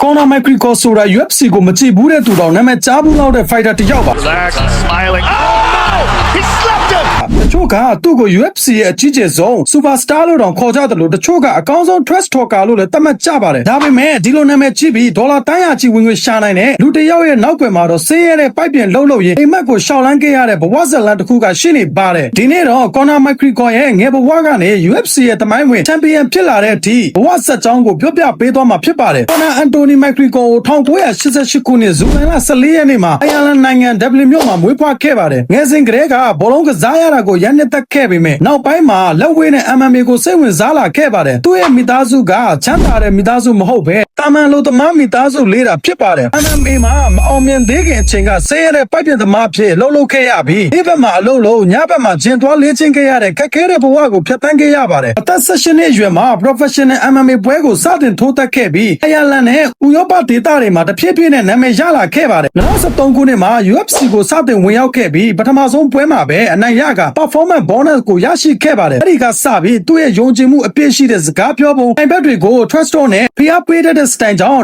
Conor McGregor ဆိုတာ UFC ကိုမကြည့်ဘူးတဲ့သူတော်နာမည်ကြားဘူးလောက်တဲ့ fighter တစ်ယောက်ပါ Relax, smiling. Oh no! He slapped him! တချို့ကသူ့ကို UFC ရဲ့အကြီးကျယ်ဆုံး superstar လို့တောင်ခေါ်ကြတယ်လို့တချို့ကအကောင်းဆုံး trash talker လို့လည်းသတ်မှတ်ကြပါတယ်ဒါပေမဲ့ဒီလိုနာမည်ကြီးပြီးဒေါ်လာတန်းရာကြီးဝင်ငွေရှာနိုင်တဲ့လူတစ်ယောက်ရဲ့နောက်ွယ်မှာတော့ဆေးရတဲ့ပိုက်ပြင်လှုပ်ရင်းအိမ်မက်ကိုရှောက်လန်းခဲ့ရတဲ့ဘဝဇလန်တစ်ခုကရှိနေပါတယ်ဒီနေ့တော့ Conor McGregor ရဲ့ငယ်ဘဝကနေ UFC ရဲ့သမိုင်းဝင် champion ဖြစ်လာတဲ့အထိဘဝဆက်ကြောင်းကိုပြောပြပေးသွားမှာဖြစ်ပါတယ် Conor Anthony McGregor ကို1988ခုနှစ်ဇူလိုင်လ14ရက်နေ့မှာအိုင်ယာလန်နိုင်ငံ Dublin မြို့မှာမွေးဖွားခဲ့ပါတယ်ငယ်စဉ်ကတည်းကဘောလုံးကစားရတာကိုရန်နှစ်သက်ခဲ့ပေမဲ့နောက်ပိုင်းမှာလက်ဝဲနဲ့ MMA ကိုစိတ်ဝင်စားလာခဲ့ပါတယ်သူ့ရဲ့မိသားစုကချမ်းသာတဲ့မိသားစုမဟုတ်ဘဲတာမန်လိုသမားမိသားစုလေးတာဖြစ်ပါတယ် MMA မှာမအောင်မြင်သေးခင်အချိန်ကဆေးရတဲ့ပိုက်ပြင်သမားဖြစ်လှုပ်ခဲ့ရပြီးဒီဘက်မှာအလုပ်လုံးညဘက်မှာဂျင်သွားလေ့ကျင့်ခဲ့ရတဲ့ခက်ခဲတဲ့ဘဝကိုဖျက်ဆီးခဲ့ရပါတယ်အသက်16နှစ်အရွယ်မှာ professional MMA ပွဲကိုစတင်ထိုးသက်ခဲ့ပြီးအိုင်ယာလန်နဲ့ဥရောပဒေသတွေမှာတဖြည်းဖြည်းနဲ့နာမည်ရလာခဲ့ပါတယ်2013ခုနှစ်မှာ UFC ကိုစတင်ဝင်ရောက်ခဲ့ပြီးပထမဆုံးပွဲမှာပဲအနိုင်ရက performance bonus ကိုရရှိခဲ့ပါတယ်အဲဒီကစပြီးသူ့ရဲ့ယုံကြည်မှုအပြည့်ရှိတဲ့စကားပြောပုံအိမ်ဘက်တွေကို trust နဲ့ဖိအားပေးတဲ့ style ကြောင့်